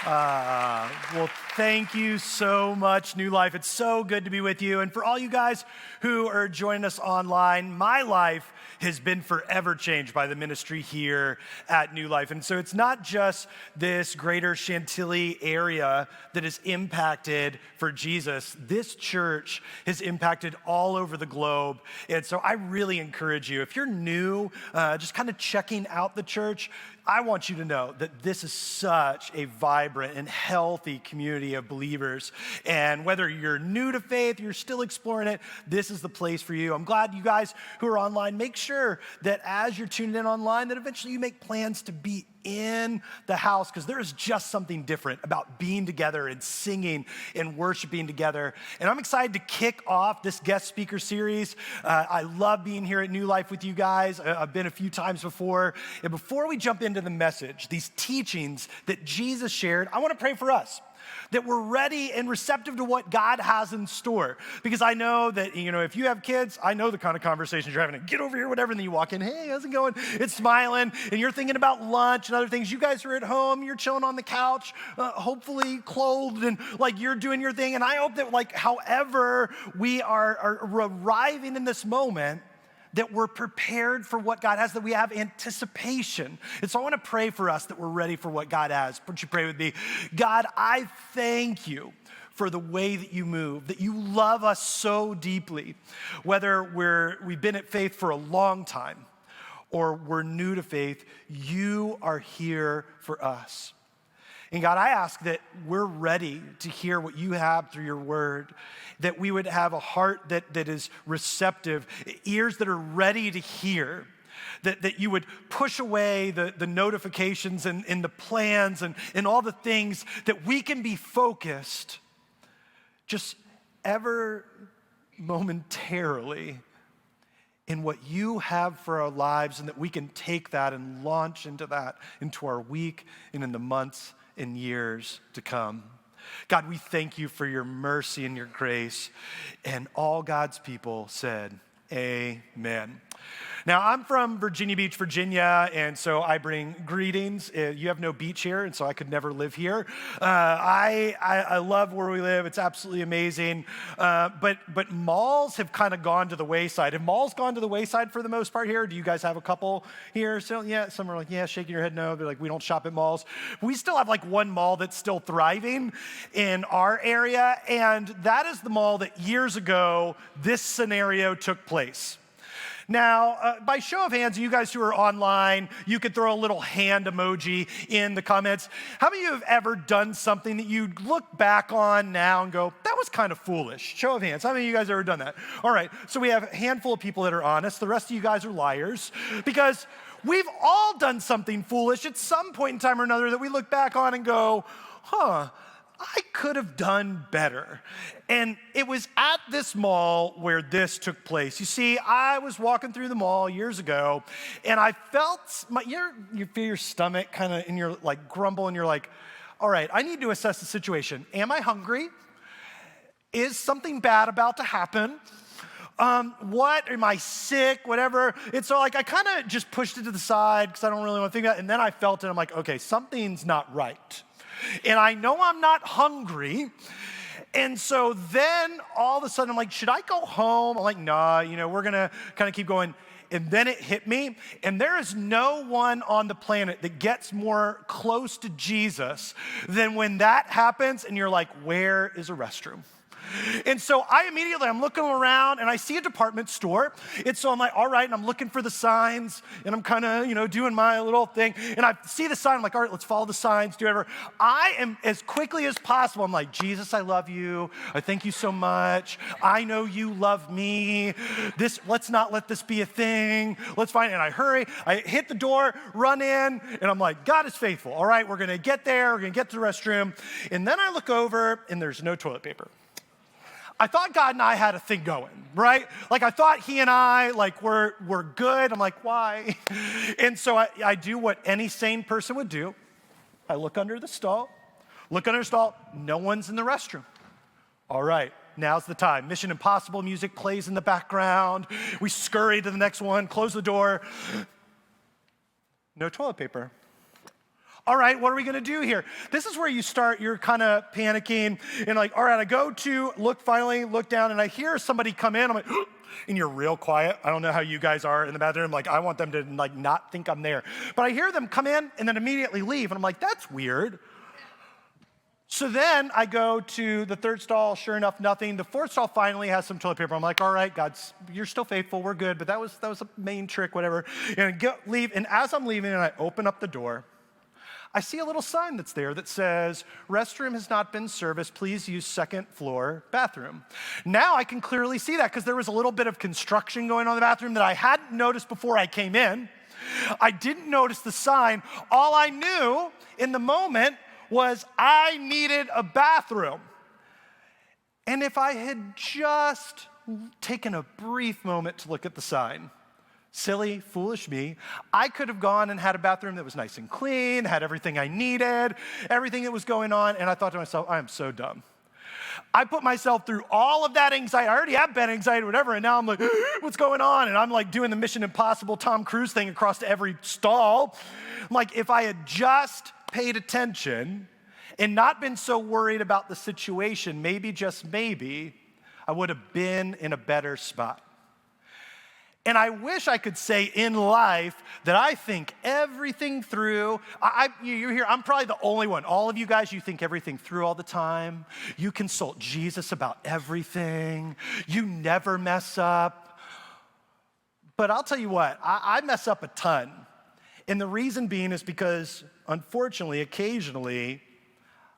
Well, thank you so much, New Life. It's so good to be with you. And for all you guys who are joining us online, my life has been forever changed by the ministry here at New Life. And so it's not just this greater Chantilly area that is impacted for Jesus. This church has impacted all over the globe. And so I really encourage you, if you're new, just kind of checking out the church, I want you to know that this is such a vibrant and healthy community of believers. And whether you're new to faith, you're still exploring it, this is the place for you. I'm glad you guys who are online, make sure that as you're tuning in online, that eventually you make plans to be in the house, because there is just something different about being together and singing and worshiping together. And I'm excited to kick off this guest speaker series. I love being here at New Life with you guys. I've been a few times before. And before we jump into the message, these teachings that Jesus shared, I want to pray for us, that we're ready and receptive to what God has in store. Because I know that, if you have kids, I know the kind of conversations you're having. Get over here, whatever, and then you walk in, hey, how's it going? It's smiling, and you're thinking about lunch and other things. You guys are at home, you're chilling on the couch, hopefully clothed, and you're doing your thing. And I hope that however we are arriving in this moment, that we're prepared for what God has, that we have anticipation. And so I want to pray for us that we're ready for what God has. Would you pray with me? God, I thank you for the way that you move, that you love us so deeply, whether we've been at faith for a long time or we're new to faith, you are here for us. And God, I ask that we're ready to hear what you have through your word, that we would have a heart that is receptive, ears that are ready to hear, that you would push away the notifications and the plans and all the things, that we can be focused just ever momentarily in what you have for our lives, and that we can take that and launch into our week and in the months and years to come. God, we thank you for your mercy and your grace. And all God's people said, amen. Now, I'm from Virginia Beach, Virginia, and so I bring greetings. You have no beach here, and so I could never live here. I love where we live. It's absolutely amazing. But malls have kind of gone to the wayside. Have malls gone to the wayside for the most part here? Do you guys have a couple here? So, yeah, some are like, yeah, shaking your head no. They're like, we don't shop at malls. We still have one mall that's still thriving in our area, and that is the mall that years ago this scenario took place. Now, by show of hands, you guys who are online, you could throw a little hand emoji in the comments. How many of you have ever done something that you look back on now and go, that was kind of foolish? Show of hands. How many of you guys have ever done that? All right, so we have a handful of people that are honest. The rest of you guys are liars, because we've all done something foolish at some point in time or another that we look back on and go, I could have done better. And it was at this mall where this took place. You see, I was walking through the mall years ago, and I felt you feel your stomach kind of, and you're grumble, and you're like, all right, I need to assess the situation. Am I hungry? Is something bad about to happen? What, am I sick, whatever? And so I kind of just pushed it to the side because I don't really want to think about it. And then I felt it. I'm like, okay, something's not right. And I know I'm not hungry. And so then all of a sudden I'm like, should I go home? I'm like, nah, we're going to kind of keep going. And then it hit me. And there is no one on the planet that gets more close to Jesus than when that happens and you're like, where is a restroom? And so I'm looking around and I see a department store. And so I'm like, all right, and I'm looking for the signs and I'm kind of, doing my little thing. And I see the sign, I'm like, all right, let's follow the signs, do whatever. I am, as quickly as possible, I'm like, Jesus, I love you. I thank you so much. I know you love me. Let's not let this be a thing. Let's find it. And I hurry, I hit the door, run in, and I'm like, God is faithful. All right, we're going to get there. We're going to get to the restroom. And then I look over and there's no toilet paper. I thought God and I had a thing going, right? I thought he and I, we're good. I'm like, why? And so I do what any sane person would do. I look under the stall, no one's in the restroom. All right, now's the time. Mission Impossible music plays in the background. We scurry to the next one, close the door. No toilet paper. all right, what are we gonna do here? This is where you're kind of panicking and like, all right, I finally look down and I hear somebody come in, I'm like, and you're real quiet. I don't know how you guys are in the bathroom. Like, I want them to like not think I'm there. But I hear them come in and then immediately leave. And I'm like, that's weird. So then I go to the third stall, sure enough, nothing. The fourth stall finally has some toilet paper. I'm like, all right, God, you're still faithful, we're good, but that was a main trick, whatever. And leave, and as I'm leaving and I open up the door, I see a little sign that's there that says, restroom has not been serviced, please use second floor bathroom. Now I can clearly see that because there was a little bit of construction going on in the bathroom that I hadn't noticed before I came in. I didn't notice the sign. All I knew in the moment was I needed a bathroom. And if I had just taken a brief moment to look at the sign, silly, foolish me, I could have gone and had a bathroom that was nice and clean, had everything I needed, everything that was going on, and I thought to myself, I am so dumb. I put myself through all of that anxiety. I already have bed anxiety, whatever, and now I'm like, what's going on? And I'm like doing the Mission Impossible Tom Cruise thing across every stall. I'm like, if I had just paid attention and not been so worried about the situation, maybe, just maybe, I would have been in a better spot. And I wish I could say in life that I think everything through. You're here, I'm probably the only one. All of you guys, you think everything through all the time. You consult Jesus about everything. You never mess up. But I'll tell you what, I mess up a ton. And the reason being is because, unfortunately, occasionally,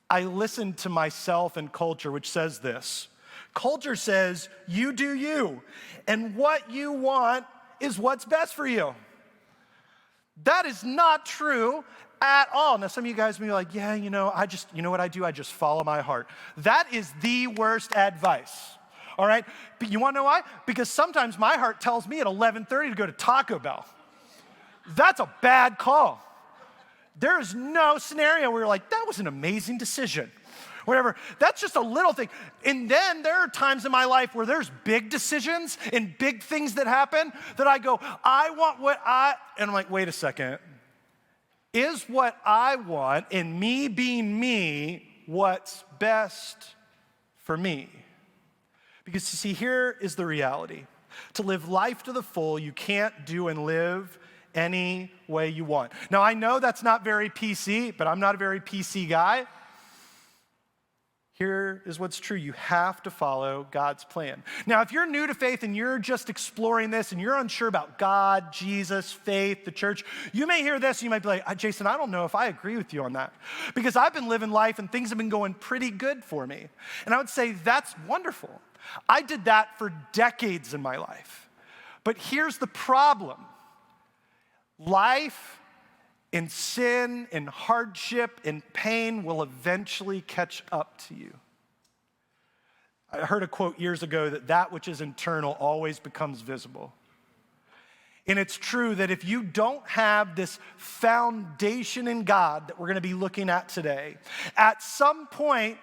I listen to myself and culture, which says this. Culture says, you do you, and what you want is what's best for you. That is not true at all. Now, some of you guys may be like, yeah, you know what I do? I just follow my heart. That is the worst advice, all right? But you wanna know why? Because sometimes my heart tells me at 11:30 to go to Taco Bell. That's a bad call. There is no scenario where you're like, that was an amazing decision. Whatever. That's just a little thing. And then there are times in my life where there's big decisions and big things that happen that I go, and I'm like, wait a second. Is what I want and me being me what's best for me? Because you see, here is the reality. To live life to the full, you can't do and live any way you want. Now, I know that's not very PC, but I'm not a very PC guy. Here is what's true. You have to follow God's plan. Now, if you're new to faith and you're just exploring this and you're unsure about God, Jesus, faith, the church, you may hear this and you might be like, Jason, I don't know if I agree with you on that. Because I've been living life and things have been going pretty good for me. And I would say that's wonderful. I did that for decades in my life. But here's the problem. Life and sin and hardship and pain will eventually catch up to you. I heard a quote years ago that which is internal always becomes visible. And it's true that if you don't have this foundation in God that we're going to be looking at today, at some point,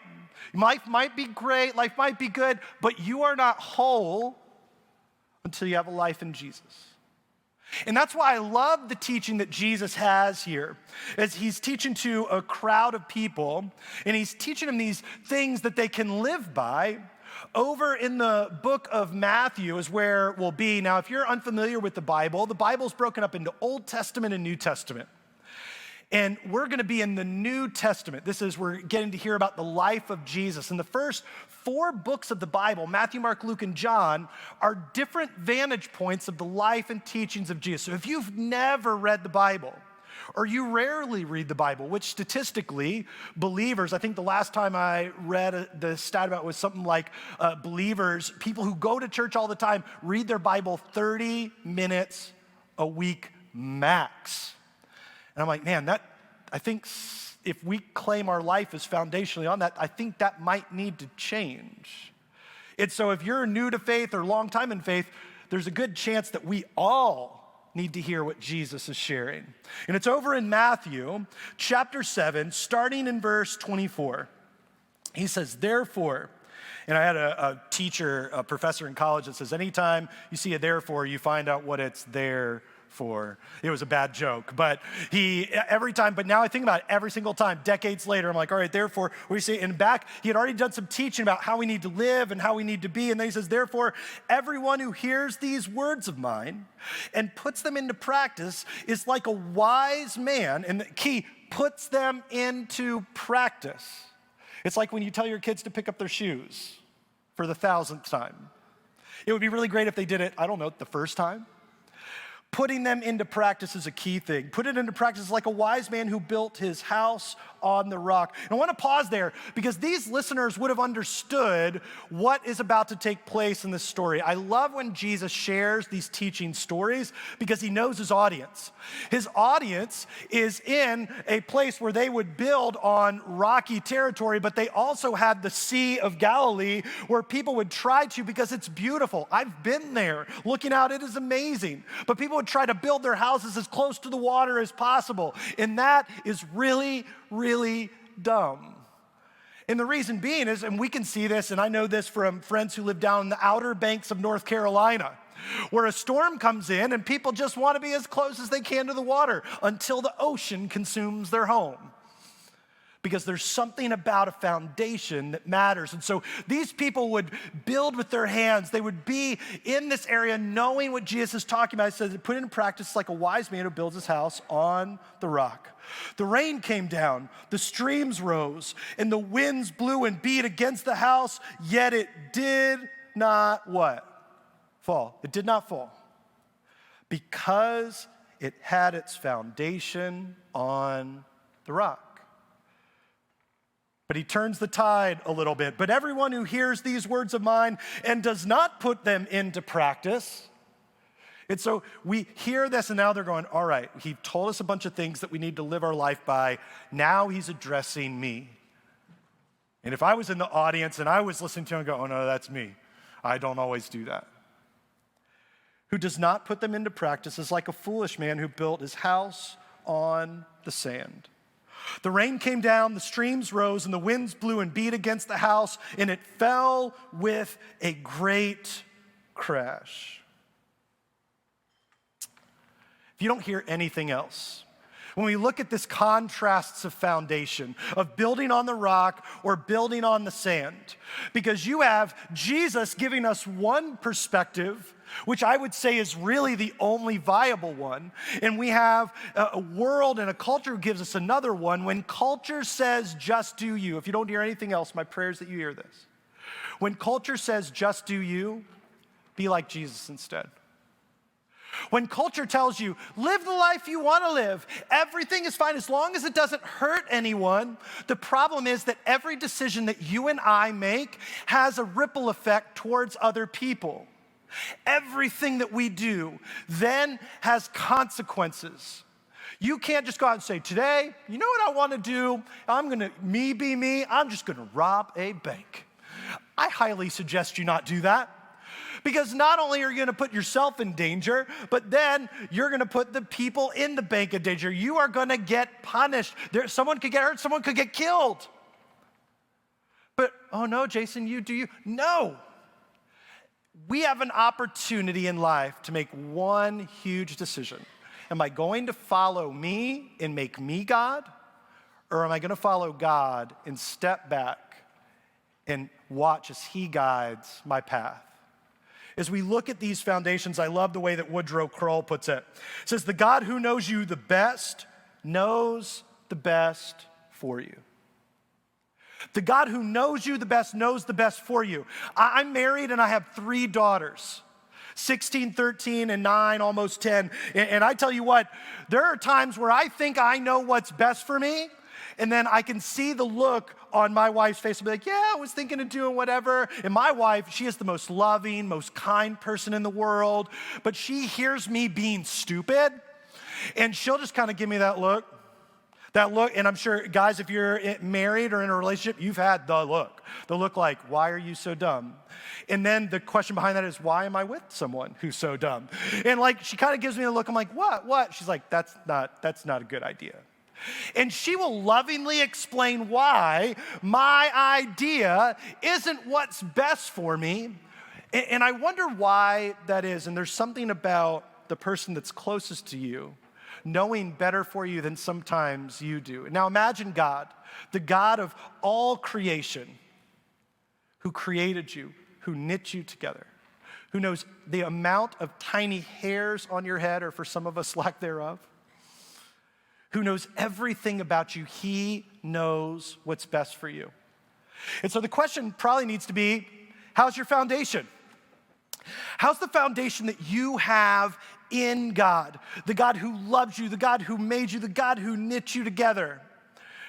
life might be great, life might be good, but you are not whole until you have a life in Jesus. And that's why I love the teaching that Jesus has here, as he's teaching to a crowd of people, and he's teaching them these things that they can live by. Over in the book of Matthew is where we'll be. Now, if you're unfamiliar with the Bible's broken up into Old Testament and New Testament. And we're gonna be in the New Testament. We're getting to hear about the life of Jesus. And the first 4 books of the Bible, Matthew, Mark, Luke, and John, are different vantage points of the life and teachings of Jesus. So if you've never read the Bible, or you rarely read the Bible, which statistically, believers, I think the last time I read the stat about it was something like believers, people who go to church all the time, read their Bible 30 minutes a week max. And I'm like, man, I think if we claim our life is foundationally on that, I think that might need to change. And so if you're new to faith or long time in faith, there's a good chance that we all need to hear what Jesus is sharing. And it's over in Matthew chapter 7, starting in verse 24. He says, therefore, and I had a professor in college that says, anytime you see a therefore, you find out what it's there therefore. It was a bad joke, but but now I think about it every single time, decades later, I'm like, all right, therefore, we see, and back, he had already done some teaching about how we need to live and how we need to be, and then he says, therefore, everyone who hears these words of mine and puts them into practice is like a wise man, and the key, puts them into practice. It's like when you tell your kids to pick up their shoes for the 1,000th time. It would be really great if they did it, I don't know, the first time. Putting them into practice is a key thing. Put it into practice like a wise man who built his house on the rock. And I want to pause there because these listeners would have understood what is about to take place in this story. I love when Jesus shares these teaching stories because he knows his audience. His audience is in a place where they would build on rocky territory, but they also had the Sea of Galilee where people would try to because it's beautiful. I've been there. Looking out, it is amazing. But people would try to build their houses as close to the water as possible. And that is really, really dumb. And the reason being is, and we can see this, and I know this from friends who live down in the outer banks of North Carolina, where a storm comes in and people just want to be as close as they can to the water until the ocean consumes their home. Because there's something about a foundation that matters. And so these people would build with their hands. They would be in this area knowing what Jesus is talking about. He says, put it in practice like a wise man who builds his house on the rock. The rain came down, the streams rose, and the winds blew and beat against the house, yet it did not what? Fall. It did not fall. Because it had its foundation on the rock. But he turns the tide a little bit. But everyone who hears these words of mine and does not put them into practice. And so we hear this and now they're going, all right, he told us a bunch of things that we need to live our life by. Now he's addressing me. And if I was in the audience and I was listening to him and go, oh no, that's me. I don't always do that. Who does not put them into practice is like a foolish man who built his house on the sand. The rain came down, the streams rose, and the winds blew and beat against the house, and it fell with a great crash. If you don't hear anything else, when we look at this contrasts of foundation, of building on the rock or building on the sand, because you have Jesus giving us one perspective, which I would say is really the only viable one, and we have a world and a culture who gives us another one. When culture says, just do you, if you don't hear anything else, my prayer is that you hear this. When culture says, just do you, be like Jesus instead. When culture tells you, live the life you want to live, everything is fine as long as it doesn't hurt anyone, the problem is that every decision that you and I make has a ripple effect towards other people. Everything that we do then has consequences. You can't just go out and say, today, you know what I want to do? I'm going to, me be me, I'm just going to rob a bank. I highly suggest you not do that. Because not only are you going to put yourself in danger, but then you're going to put the people in the bank in danger. You are going to get punished. Someone could get hurt, someone could get killed. But, oh no, Jason, you do you? No. We have an opportunity in life to make one huge decision. Am I going to follow me and make me God? Or am I going to follow God and step back and watch as he guides my path? As we look at these foundations, I love the way that Woodrow Kroll puts it. It says, the God who knows you the best knows the best for you. The God who knows you the best knows the best for you. I'm married and I have 3 daughters, 16, 13, and 9, almost 10. And I tell you what, there are times where I think I know what's best for me, and then I can see the look on my wife's face and be like, yeah, I was thinking of doing whatever. And my wife, she is the most loving, most kind person in the world, but she hears me being stupid, and she'll just kind of give me that look. And I'm sure, guys, if you're married or in a relationship, you've had the look like, why are you so dumb? And then the question behind that is, why am I with someone who's so dumb? And like, she kind of gives me a look, I'm like, what? She's like, that's not a good idea. And she will lovingly explain why my idea isn't what's best for me. And I wonder why that is. And there's something about the person that's closest to you, knowing better for you than sometimes you do. Now imagine God, the God of all creation, who created you, who knit you together, who knows the amount of tiny hairs on your head, or for some of us, lack thereof, who knows everything about you. He knows what's best for you. And so the question probably needs to be, how's your foundation? How's the foundation that you have in God? The God who loves you, the God who made you, the God who knit you together.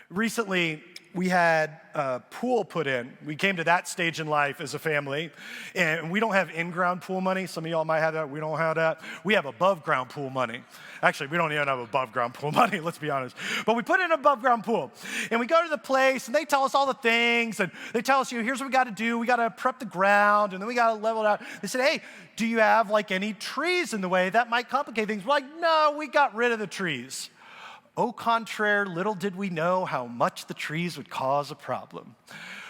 Recently, we had a pool put in. We came to that stage in life as a family, and we don't have in-ground pool money. Some of y'all might have that. We don't have that. We have above-ground pool money. Actually, we don't even have above-ground pool money, let's be honest. But we put in an above-ground pool, and we go to the place, and they tell us all the things, and they tell us, here's what we got to do. We got to prep the ground, and then we got to level it out. They said, hey, do you have like any trees in the way? That might complicate things. We're like, no, we got rid of the trees. Au contraire, little did we know how much the trees would cause a problem.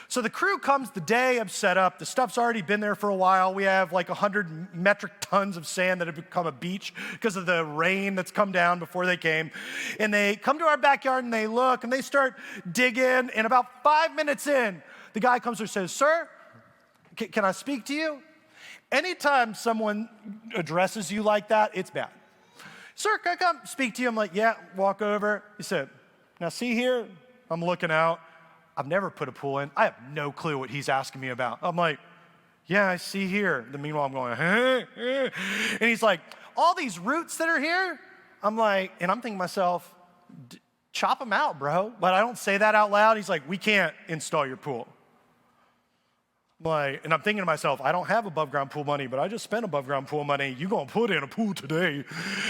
So the crew comes the day of setup. The stuff's already been there for a while. We have like 100 metric tons of sand that have become a beach because of the rain that's come down before they came. And they come to our backyard and they look and they start digging. And about 5 minutes in, the guy comes and says, sir, can I speak to you? Anytime someone addresses you like that, it's bad. Sir, can I come speak to you? I'm like, yeah, walk over. He said, now see here, I'm looking out. I've never put a pool in. I have no clue what he's asking me about. I'm like, yeah, I see here. Then meanwhile, I'm going, and he's like, all these roots that are here? I'm like, and I'm thinking to myself, chop them out, bro. But I don't say that out loud. He's like, we can't install your pool. And I'm thinking to myself, I don't have above ground pool money, but I just spent above ground pool money. You gonna put in a pool today.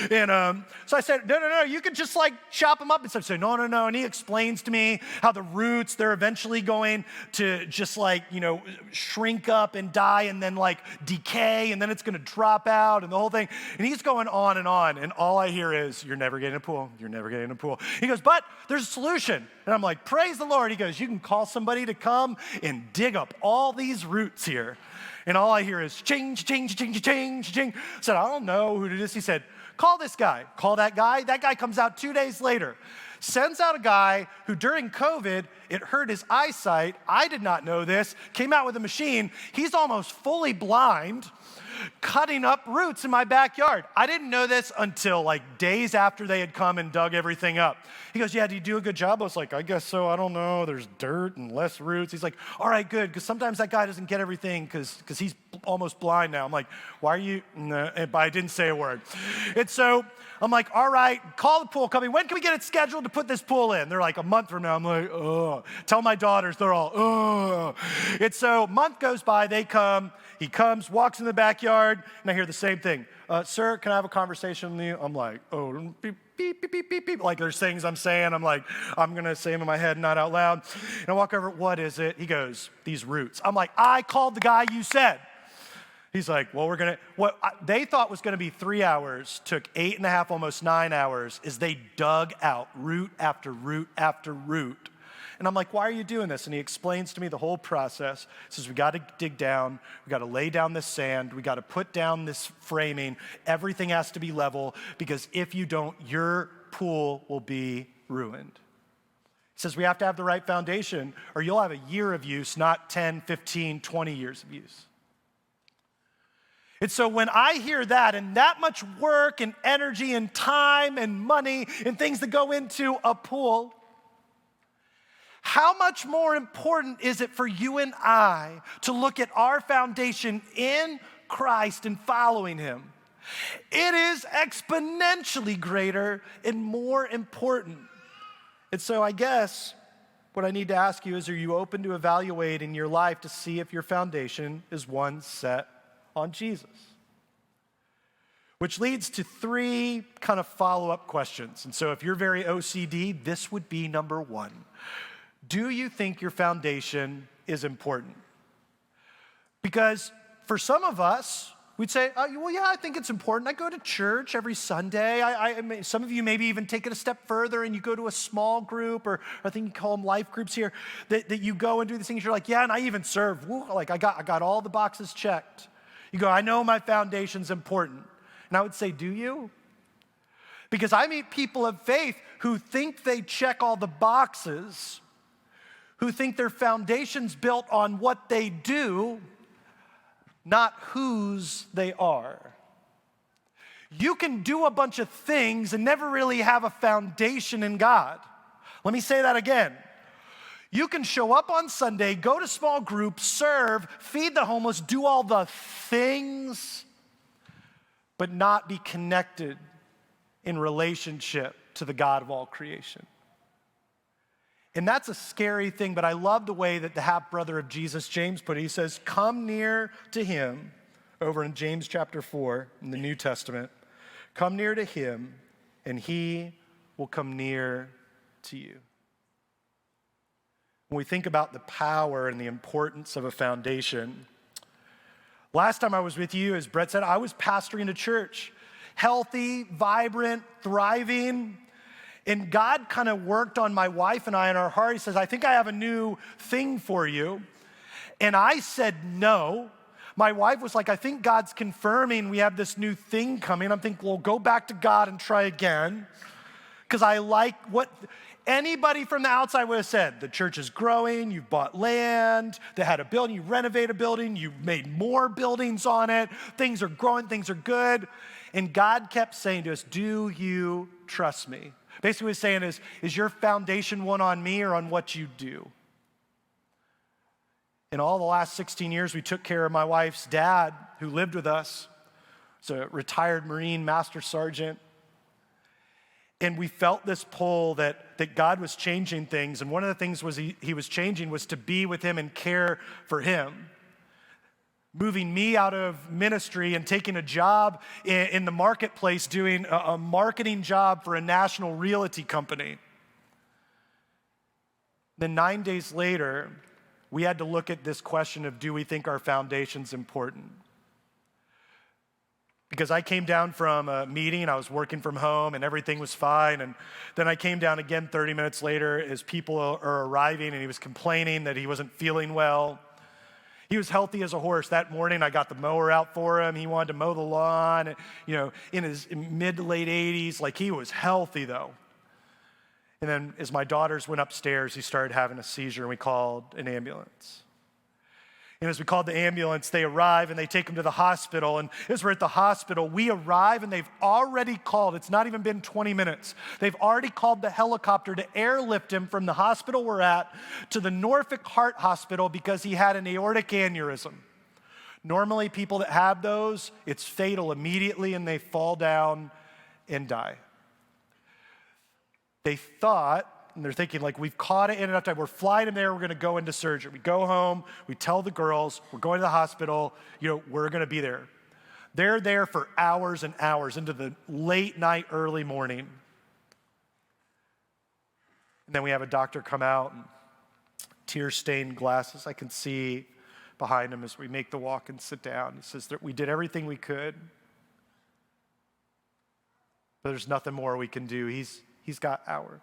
And so I said, no, you can just like chop them up and stuff. So no. And he explains to me how the roots, they're eventually going to just like, shrink up and die and then like decay and then it's gonna drop out and the whole thing. And he's going on. And all I hear is, you're never getting a pool. You're never getting a pool. He goes, but there's a solution. And I'm like, praise the Lord. He goes, you can call somebody to come and dig up all these roots here. And all I hear is change. I said, I don't know who did this. He said, call this guy. Call that guy. That guy comes out 2 days later. Sends out a guy who during COVID, it hurt his eyesight. I did not know this. Came out with a machine. He's almost fully blind, cutting up roots in my backyard. I didn't know this until like days after they had come and dug everything up. He goes, yeah, do you do a good job? I was like, I guess so. I don't know. There's dirt and less roots. He's like, all right, good. Because sometimes that guy doesn't get everything because he's almost blind now. I'm like, why are you? No, but I didn't say a word. And so I'm like, all right, call the pool company. When can we get it scheduled to put this pool in? They're like, a month from now. I'm like, oh. Tell my daughters, they're all, oh. And so a month goes by, they come. He comes, walks in the backyard, and I hear the same thing. Sir, can I have a conversation with you? I'm like, oh, beep, beep, beep, beep, beep, beep. Like there's things I'm saying. I'm like, I'm going to say them in my head, not out loud. And I walk over, what is it? He goes, these roots. I'm like, I called the guy you said. He's like, well, what they thought was going to be 3 hours, took 8.5, almost 9 hours, as they dug out root after root after root. And I'm like, why are you doing this? And he explains to me the whole process. He says, we got to dig down. We got to lay down this sand. We got to put down this framing. Everything has to be level because if you don't, your pool will be ruined. He says we have to have the right foundation or you'll have a year of use, not 10, 15, 20 years of use. And so when I hear that and that much work and energy and time and money and things that go into a pool, how much more important is it for you and I to look at our foundation in Christ and following him? It is exponentially greater and more important. And so I guess what I need to ask you is, are you open to evaluating your life to see if your foundation is one set on Jesus? Which leads to 3 kind of follow-up questions. And so if you're very OCD, this would be number 1. Do you think your foundation is important? Because for some of us, we'd say, well, yeah, I think it's important. I go to church every Sunday. Some of you maybe even take it a step further and you go to a small group, or I think you call them life groups here, that you go and do these things. You're like, yeah, and I even serve. Woo, like I got all the boxes checked. You go, I know my foundation's important. And I would say, do you? Because I meet people of faith who think they check all the boxes, who think their foundation's built on what they do, not whose they are. You can do a bunch of things and never really have a foundation in God. Let me say that again. You can show up on Sunday, go to small groups, serve, feed the homeless, do all the things, but not be connected in relationship to the God of all creation. And that's a scary thing, but I love the way that the half-brother of Jesus, James, put it. He says, come near to him, over in James chapter 4 in the New Testament. Come near to him, and he will come near to you. When we think about the power and the importance of a foundation, last time I was with you, as Brett said, I was pastoring a church, healthy, vibrant, thriving, and God kind of worked on my wife and I in our heart. He says, I think I have a new thing for you. And I said no. My wife was like, I think God's confirming we have this new thing coming. I'm thinking, well, go back to God and try again. Because I like what anybody from the outside would have said. The church is growing, you've bought land, they had a building, you renovate a building, you made more buildings on it, things are growing, things are good. And God kept saying to us, do you trust me? Basically what he's saying is your foundation one on me or on what you do? In all the last 16 years, we took care of my wife's dad who lived with us. He's a retired Marine Master Sergeant. And we felt this pull that God was changing things. And one of the things was he was changing was to be with him and care for him. Moving me out of ministry and taking a job in the marketplace, doing a marketing job for a national realty company. Then 9 days later, we had to look at this question of, do we think our foundation's important? Because I came down from a meeting, I was working from home and everything was fine. And then I came down again 30 minutes later as people are arriving and he was complaining that he wasn't feeling well. He was healthy as a horse. That morning I got the mower out for him. He wanted to mow the lawn, in his mid to late 80s. Like, he was healthy though. And then as my daughters went upstairs, he started having a seizure and we called an ambulance. And as we called the ambulance, they arrive and they take him to the hospital. And as we're at the hospital, we arrive and they've already called. It's not even been 20 minutes. They've already called the helicopter to airlift him from the hospital we're at to the Norfolk Heart Hospital because he had an aortic aneurysm. Normally, people that have those, it's fatal immediately and they fall down and die. They thought, and they're thinking, like, we've caught it in enough time. We're flying him there. We're going to go into surgery. We go home. We tell the girls, we're going to the hospital. We're going to be there. They're there for hours and hours into the late night, early morning. And then we have a doctor come out, and tear-stained glasses I can see behind him as we make the walk and sit down. He says that we did everything we could, but there's nothing more we can do. He's got hours.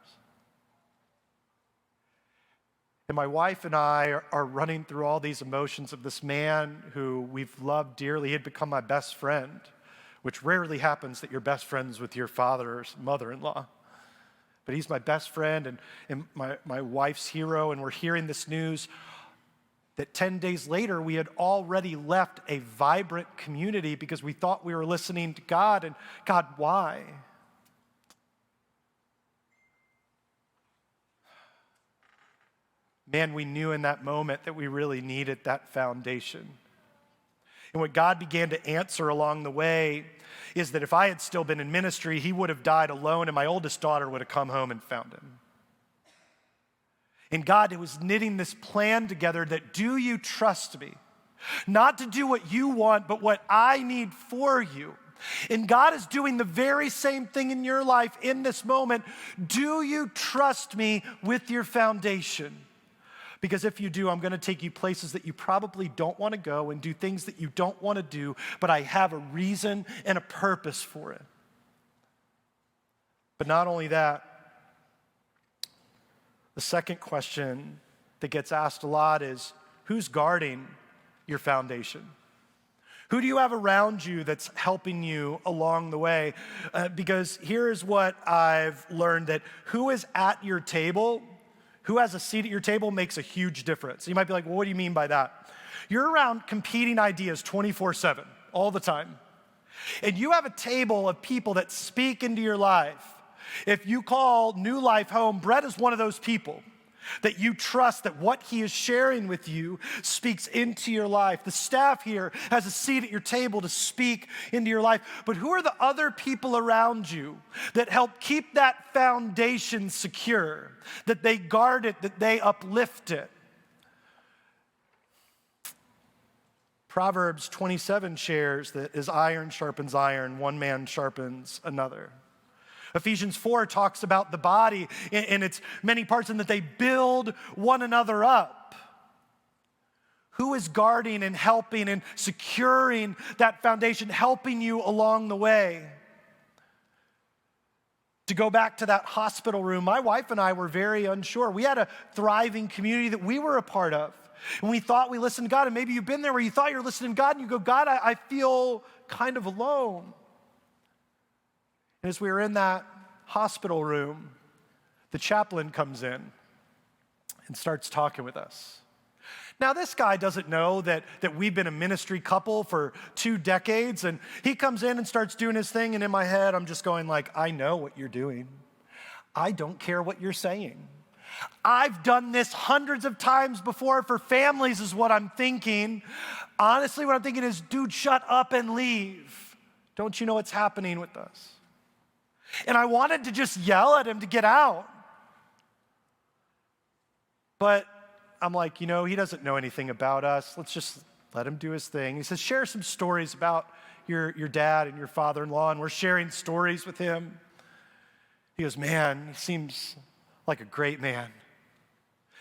And my wife and I are running through all these emotions of this man who we've loved dearly. He had become my best friend, which rarely happens that you're best friends with your father or mother-in-law. But he's my best friend and my wife's hero, and we're hearing this news that 10 days later we had already left a vibrant community because we thought we were listening to God. And God, why? Man, we knew in that moment that we really needed that foundation. And what God began to answer along the way is that if I had still been in ministry, he would have died alone and my oldest daughter would have come home and found him. And God was knitting this plan together that, do you trust me? Not to do what you want, but what I need for you. And God is doing the very same thing in your life in this moment. Do you trust me with your foundation? Because if you do, I'm going to take you places that you probably don't want to go and do things that you don't want to do, but I have a reason and a purpose for it. But not only that, the second question that gets asked a lot is, who's guarding your foundation? Who do you have around you that's helping you along the way? Because here's what I've learned, that who is at your table, who has a seat at your table makes a huge difference. You might be like, well, what do you mean by that? You're around competing ideas 24/7, all the time. And you have a table of people that speak into your life. If you call New Life home, Brett is one of those people that you trust that what he is sharing with you speaks into your life. The staff here has a seat at your table to speak into your life. But who are the other people around you that help keep that foundation secure, that they guard it, that they uplift it? Proverbs 27 shares that as iron sharpens iron, one man sharpens another. Ephesians 4 talks about the body in its many parts and that they build one another up. Who is guarding and helping and securing that foundation, helping you along the way? To go back to that hospital room, my wife and I were very unsure. We had a thriving community that we were a part of. And we thought we listened to God, and maybe you've been there where you thought you were listening to God, and you go, God, I feel kind of alone. And as we were in that hospital room, the chaplain comes in and starts talking with us. Now, this guy doesn't know that we've been a ministry couple for 2 decades, and he comes in and starts doing his thing, and in my head, I'm just going like, I know what you're doing. I don't care what you're saying. I've done this hundreds of times before for families is what I'm thinking. Honestly, what I'm thinking is, dude, shut up and leave. Don't you know what's happening with us? And I wanted to just yell at him to get out. But I'm like, he doesn't know anything about us. Let's just let him do his thing. He says, share some stories about your dad and your father-in-law. And we're sharing stories with him. He goes, man, he seems like a great man.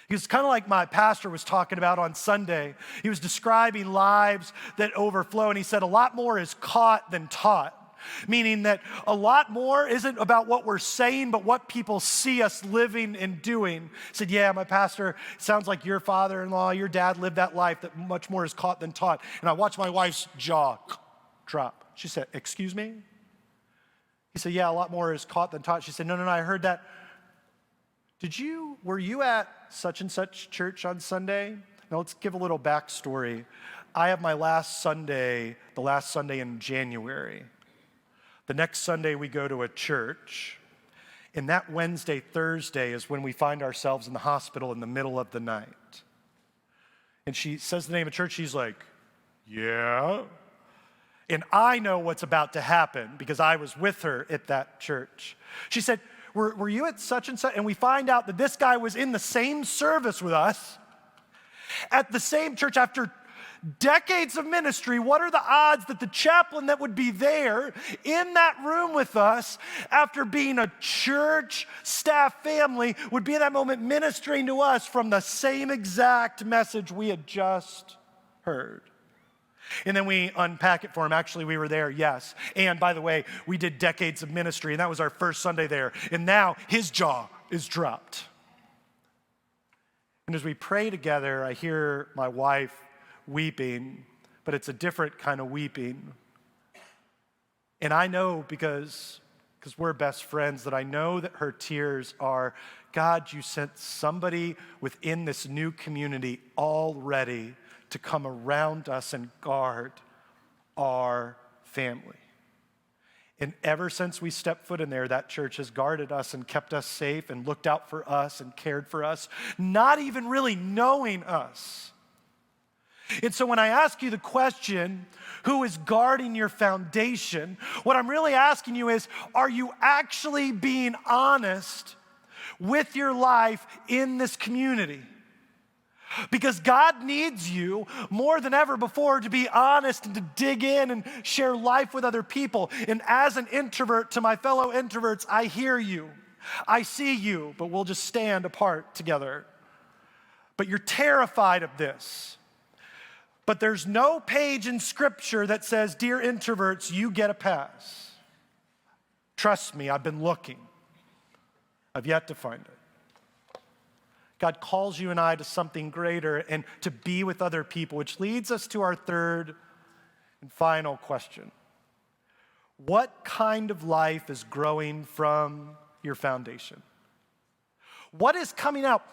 He was kind of like my pastor was talking about on Sunday. He was describing lives that overflow, and he said a lot more is caught than taught. Meaning that a lot more isn't about what we're saying, but what people see us living and doing. He said, yeah, my pastor, sounds like your father-in-law, your dad lived that life, that much more is caught than taught. And I watched my wife's jaw drop. She said, excuse me? He said, yeah, a lot more is caught than taught. She said, no, I heard that. Were you at such and such church on Sunday? Now let's give a little backstory. I have my last Sunday, the last Sunday in January. The next Sunday we go to a church, and that Wednesday, Thursday is when we find ourselves in the hospital in the middle of the night. And she says the name of church, she's like, yeah. And I know what's about to happen because I was with her at that church. She said, were you at such and such? And we find out that this guy was in the same service with us at the same church after decades of ministry. What are the odds that the chaplain that would be there in that room with us after being a church staff family would be in that moment ministering to us from the same exact message we had just heard? And then we unpack it for him. Actually, we were there, yes. And by the way, we did decades of ministry, and that was our first Sunday there. And now his jaw is dropped. And as we pray together, I hear my wife weeping, but it's a different kind of weeping. And I know because we're best friends, that I know that her tears are, God, you sent somebody within this new community already to come around us and guard our family. And ever since we stepped foot in there, that church has guarded us and kept us safe and looked out for us and cared for us, not even really knowing us. And so when I ask you the question, who is guarding your foundation, what I'm really asking you is, are you actually being honest with your life in this community? Because God needs you more than ever before to be honest and to dig in and share life with other people. And as an introvert to my fellow introverts, I hear you. I see you, but we'll just stand apart together. But you're terrified of this. But there's no page in Scripture that says, dear introverts, you get a pass. Trust me, I've been looking. I've yet to find it. God calls you and I to something greater and to be with other people, which leads us to our third And final question. What kind of life is growing from your foundation? What is coming out?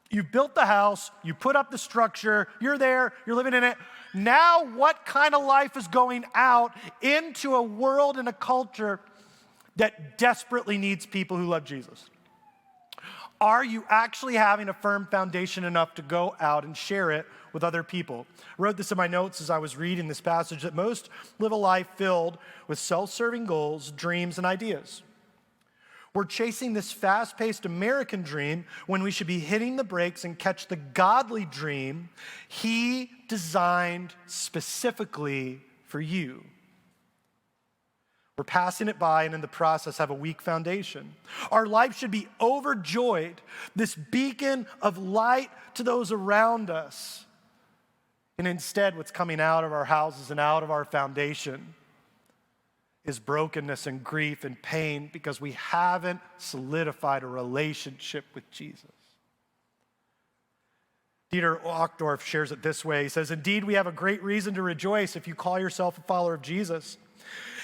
You built the house, you put up the structure, you're there, you're living in it. Now what kind of life is going out into a world and a culture that desperately needs people who love Jesus? Are you actually having a firm foundation enough to go out and share it with other people? I wrote this in my notes as I was reading this passage, that most live a life filled with self-serving goals, dreams, and ideas. We're chasing this fast-paced American dream when we should be hitting the brakes and catch the godly dream He designed specifically for you. We're passing it by and in the process have a weak foundation. Our life should be overjoyed, this beacon of light to those around us. And instead, what's coming out of our houses and out of our foundation is brokenness and grief and pain because we haven't solidified a relationship with Jesus. Dieter Uchtdorf shares it this way. He says, "Indeed, we have a great reason to rejoice if you call yourself a follower of Jesus.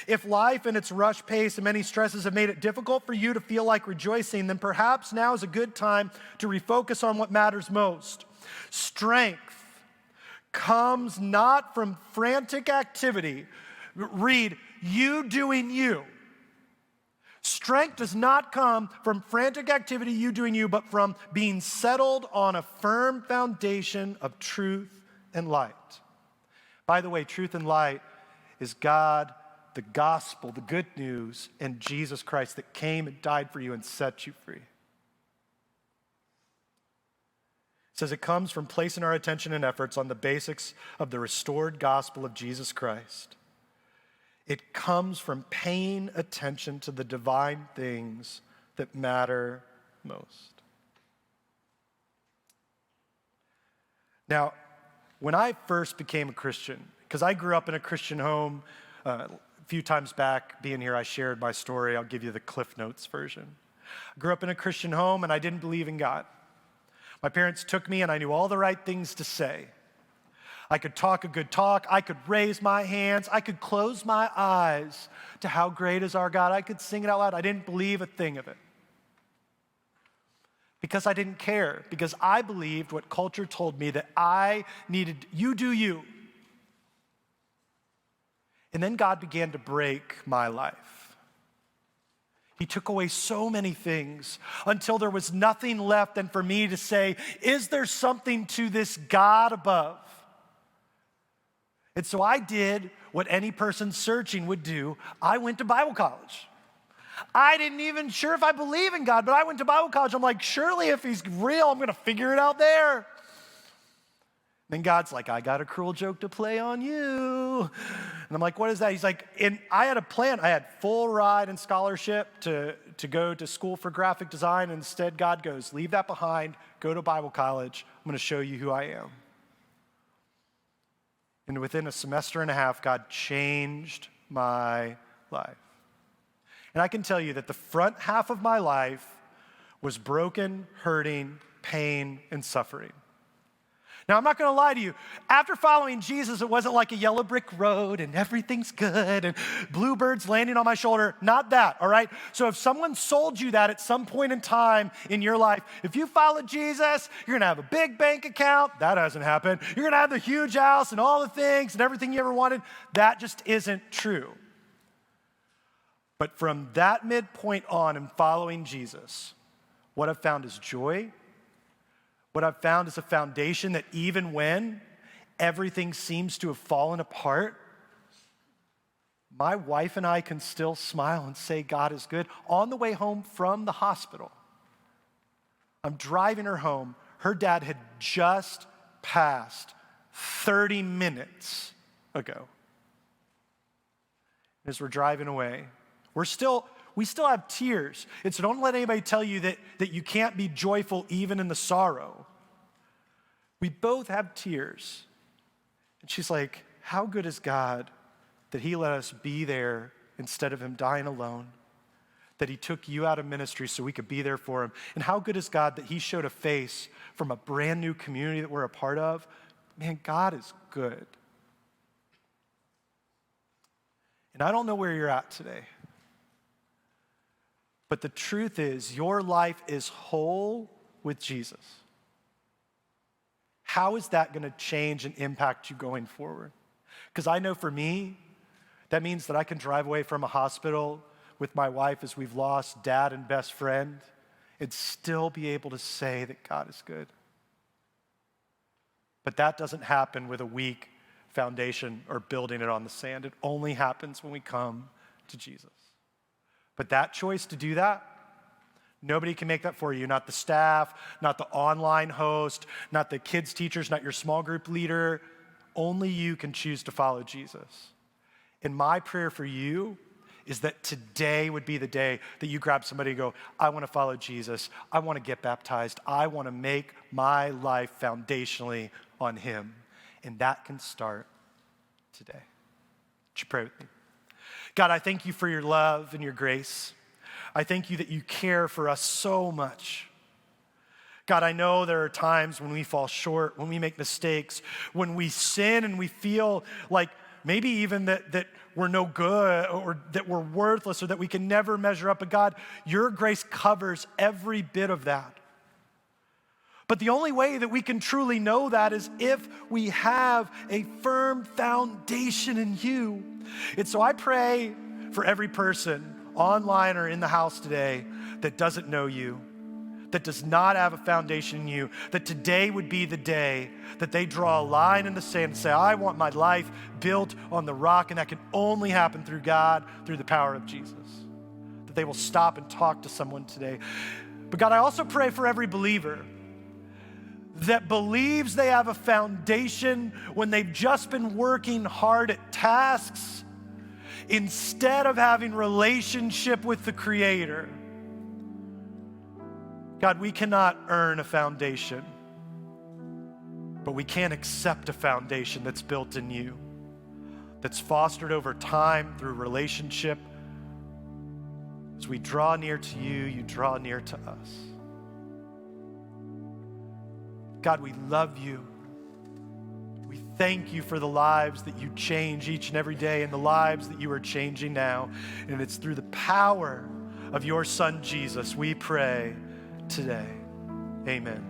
If life and its rush pace and many stresses have made it difficult for you to feel like rejoicing, then perhaps now is a good time to refocus on what matters most. Strength comes not from frantic activity." Read, "you doing you." Strength does not come from frantic activity, you doing you, but from being settled on a firm foundation of truth and light. By the way, truth and light is God, the gospel, the good news, and Jesus Christ that came and died for you and set you free. It says it comes from placing our attention and efforts on the basics of the restored gospel of Jesus Christ. It comes from paying attention to the divine things that matter most. Now, when I first became a Christian, because I grew up in a Christian home, a few times back being here, I shared my story. I'll give you the Cliff Notes version. I grew up in a Christian home and I didn't believe in God. My parents took me and I knew all the right things to say. I could talk a good talk. I could raise my hands. I could close my eyes to how great is our God. I could sing it out loud. I didn't believe a thing of it because I didn't care, because I believed what culture told me that I needed. You do you. And then God began to break my life. He took away so many things until there was nothing left than for me to say, is there something to this God above? And so I did what any person searching would do. I went to Bible college. I didn't even sure if I believe in God, but I went to Bible college. I'm like, surely if he's real, I'm going to figure it out there. Then God's like, I got a cruel joke to play on you. And I'm like, what is that? He's like, I had a plan. I had full ride and scholarship to go to school for graphic design. Instead, God goes, leave that behind, go to Bible college. I'm going to show you who I am. And within a semester and a half, God changed my life. And I can tell you that the front half of my life was broken, hurting, pain, and suffering. Now, I'm not going to lie to you. After following Jesus, it wasn't like a yellow brick road and everything's good and bluebirds landing on my shoulder. Not that, all right? So if someone sold you that at some point in time in your life, if you followed Jesus, you're going to have a big bank account. That hasn't happened. You're going to have the huge house and all the things and everything you ever wanted. That just isn't true. But from that midpoint on in following Jesus, what I've found is joy. What I've found is a foundation that even when everything seems to have fallen apart, my wife and I can still smile and say God is good. On the way home from the hospital, I'm driving her home. Her dad had just passed 30 minutes ago. As we're driving away, we still have tears. And so don't let anybody tell you that you can't be joyful even in the sorrow. We both have tears. And she's like, how good is God that he let us be there instead of him dying alone? That he took you out of ministry so we could be there for him. And how good is God that he showed a face from a brand new community that we're a part of? Man, God is good. And I don't know where you're at today. But the truth is, your life is whole with Jesus. How is that going to change and impact you going forward? Because I know for me, that means that I can drive away from a hospital with my wife as we've lost dad and best friend and still be able to say that God is good. But that doesn't happen with a weak foundation or building it on the sand. It only happens when we come to Jesus. But that choice to do that, nobody can make that for you. Not the staff, not the online host, not the kids' teachers, not your small group leader. Only you can choose to follow Jesus. And my prayer for you is that today would be the day that you grab somebody and go, I want to follow Jesus. I want to get baptized. I want to make my life foundationally on him. And that can start today. Would you pray with me? God, I thank you for your love and your grace. I thank you that you care for us so much. God, I know there are times when we fall short, when we make mistakes, when we sin and we feel like maybe even that we're no good or that we're worthless or that we can never measure up. But God, your grace covers every bit of that. But the only way that we can truly know that is if we have a firm foundation in you. And so I pray for every person online or in the house today that doesn't know you, that does not have a foundation in you, that today would be the day that they draw a line in the sand and say, I want my life built on the rock, and that can only happen through God, through the power of Jesus. That they will stop and talk to someone today. But God, I also pray for every believer that believes they have a foundation when they've just been working hard at tasks instead of having relationship with the Creator. God, we cannot earn a foundation, but we can accept a foundation that's built in you, that's fostered over time through relationship. As we draw near to you, you draw near to us. God, we love you. We thank you for the lives that you change each and every day and the lives that you are changing now. And it's through the power of your Son, Jesus, we pray today. Amen.